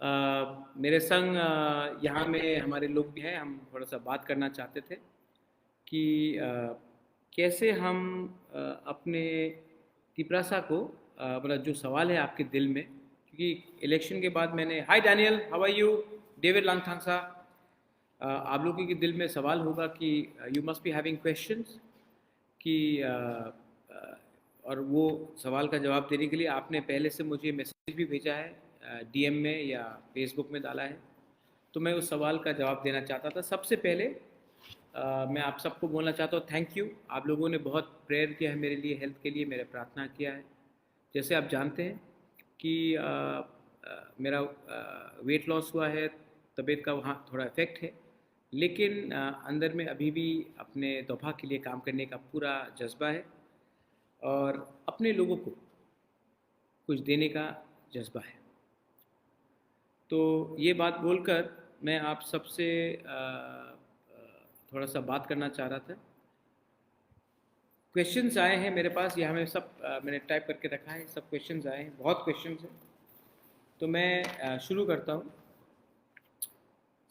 मेरे संग यहाँ में हमारे लोग भी हैं। हम थोड़ा सा बात करना चाहते थे कि कैसे हम अपने तिपरासा को मतलब जो सवाल है आपके दिल में, क्योंकि इलेक्शन के बाद मैंने hi Daniel how are you David Langthangsa, आप लोगों के दिल में सवाल होगा कि you must be having questions कि और वो सवाल का जवाब देने के लिए आपने पहले से मुझे मैसेज भी भेजा है, डीएम में या फेसबुक में डाला है। तो मैं उस सवाल का जवाब देना चाहता था। सबसे पहले मैं आप सबको बोलना चाहता हूँ थैंक यू। आप लोगों ने बहुत प्रेयर किया है मेरे लिए, हेल्थ के लिए मेरे प्रार्थना किया है। जैसे आप जानते हैं कि मेरा वेट लॉस हुआ है, तबीयत का वहाँ थोड़ा इफ़ेक्ट है, लेकिन अंदर में अभी भी अपने तोहफ़ा के लिए काम करने का पूरा जज्बा है और अपने लोगों को कुछ देने का जज्बा है। तो ये बात बोलकर मैं आप सबसे थोड़ा सा बात करना चाह रहा था। क्वेश्चंस आए हैं मेरे पास, ये हमें सब मैंने टाइप करके रखा है, सब क्वेश्चंस आए हैं, बहुत क्वेश्चंस हैं। तो मैं शुरू करता हूँ।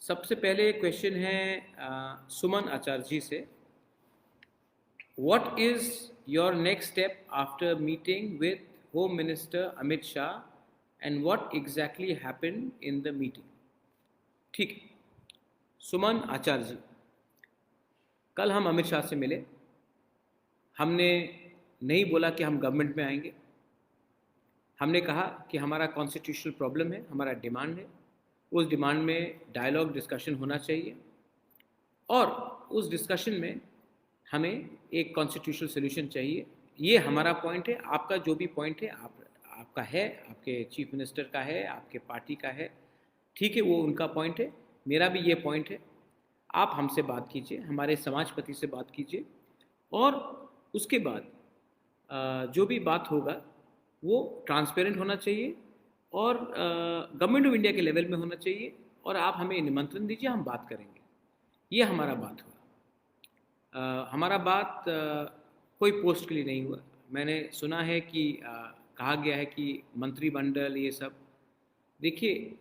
सबसे पहले क्वेश्चन है सुमन आचार्य जी से। What is your next step after meeting with Home Minister Amit Shah and what exactly happened in the meeting? ठीक है, सुमन आचार्य जी, कल हम अमित शाह से मिले। हमने नहीं बोला कि हम गवर्नमेंट में आएंगे, हमने कहा कि हमारा कॉन्स्टिट्यूशनल प्रॉब्लम है, हमारा डिमांड है, उस डिमांड में डायलॉग डिस्कशन होना चाहिए और उस डिस्कशन में हमें एक कॉन्स्टिट्यूशनल सोल्यूशन चाहिए। ये हमारा पॉइंट है, आपका जो भी पॉइंट है आपका है, आपके चीफ मिनिस्टर का है, आपके पार्टी का है, ठीक है, वो उनका पॉइंट है, मेरा भी ये पॉइंट है। आप हमसे बात कीजिए, हमारे समाजपति से बात कीजिए और उसके बाद जो भी बात होगा वो ट्रांसपेरेंट होना चाहिए और गवर्नमेंट ऑफ इंडिया के लेवल में होना चाहिए और आप हमें निमंत्रण दीजिए, हम बात करेंगे। ये हमारा बात हुआ। हमारा बात कोई पोस्ट के लिए नहीं हुआ। मैंने सुना है कि कहा गया है कि मंत्रिमंडल ये सब, देखिए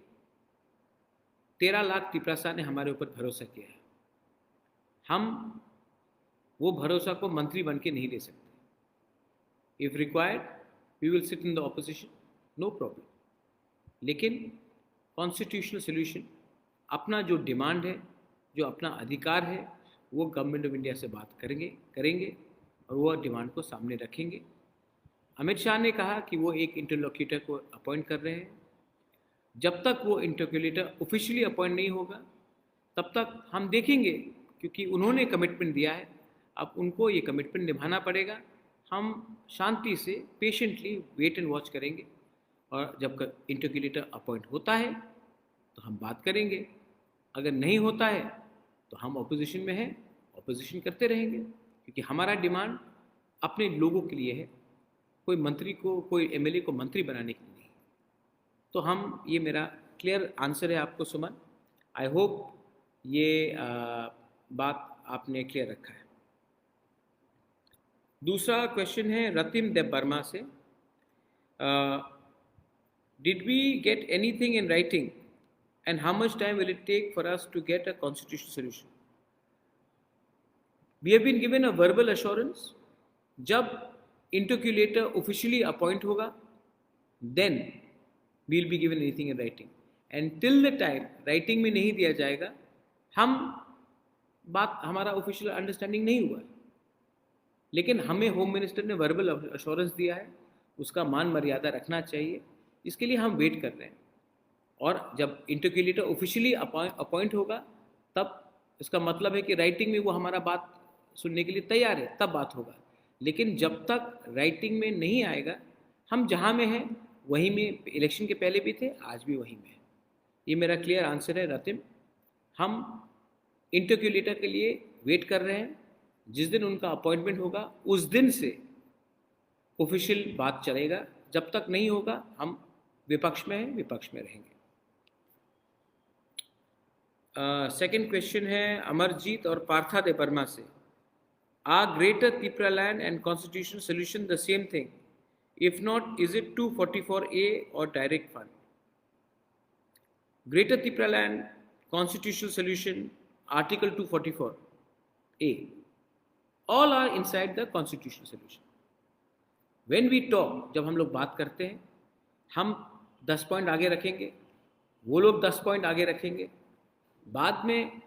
13 लाख तिपरासा ने हमारे ऊपर भरोसा किया है, हम वो भरोसा को मंत्री बन के नहीं दे सकते। If required we will sit in the opposition, no problem, लेकिन कॉन्स्टिट्यूशनल सोल्यूशन, अपना जो डिमांड है, जो अपना अधिकार है, वो गवर्नमेंट ऑफ इंडिया से बात करेंगे और वो डिमांड को सामने रखेंगे। अमित शाह ने कहा कि वो एक इंटरलोक्यूटर को अपॉइंट कर रहे हैं। जब तक वो इंटरलोक्यूटर ऑफिशियली अपॉइंट नहीं होगा तब तक हम देखेंगे, क्योंकि उन्होंने कमिटमेंट दिया है, अब उनको ये कमिटमेंट निभाना पड़ेगा। हम शांति से पेशेंटली वेट एंड वॉच करेंगे और जब इंटरलोक्यूटर अपॉइंट होता है तो हम बात करेंगे, अगर नहीं होता है तो हम ऑपोजिशन में हैं, ऑपोजिशन करते रहेंगे, क्योंकि हमारा डिमांड अपने लोगों के लिए है, कोई मंत्री को, कोई एमएलए को मंत्री बनाने के लिए नहीं। तो हम, ये मेरा क्लियर आंसर है आपको सुमन। आई होप ये बात आपने क्लियर रखा है। दूसरा क्वेश्चन है रतिम देव वर्मा से। Did we get anything in writing and how much time will it take for us to get a constitutional solution? We have been given a verbal assurance, जब interlocutor officially appoint होगा then we will be given anything in writing, and till the time writing में नहीं दिया जाएगा, हम बात, हमारा official understanding नहीं हुआ है, लेकिन हमें होम मिनिस्टर ने वर्बल अश्योरेंस दिया है, उसका मान मर्यादा रखना चाहिए, इसके लिए हम वेट कर रहे हैं। और जब इंटरलोक्यूटर ऑफिशियली अपॉइंट होगा तब इसका मतलब है कि राइटिंग में वो हमारा बात सुनने के लिए तैयार है, तब बात होगा। लेकिन जब तक राइटिंग में नहीं आएगा, हम जहाँ में हैं वहीं में, इलेक्शन के पहले भी थे, आज भी वहीं में है। ये मेरा क्लियर आंसर है रतिम। हम इंटरलोक्यूटर के लिए वेट कर रहे हैं, जिस दिन उनका अपॉइंटमेंट होगा उस दिन से ऑफिशियल बात चलेगा, जब तक नहीं होगा हम विपक्ष में हैं, विपक्ष में रहेंगे। सेकेंड क्वेश्चन है अमरजीत और पार्था दे बर्मा से। Are greater Tripura land and constitutional solution the same thing? If not, is it 244A और direct fund? Greater Tipraland, constitutional solution, Article 244A. All are inside the constitutional solution. When we talk, जब हम लोग बात करते हैं, हम 10 point आगे रखेंगे, वो लोग 10 पॉइंट आगे रखेंगे. बाद में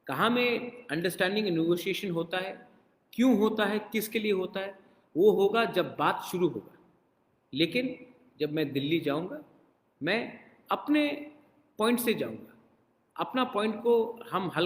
कहाँ में अंडरस्टैंडिंग नेगोशिएशन होता है, क्यों होता है, किसके लिए होता है, वो होगा जब बात शुरू होगा. लेकिन जब मैं दिल्ली जाऊंगा, मैं अपने पॉइंट से जाऊंगा, अपना पॉइंट को हम हल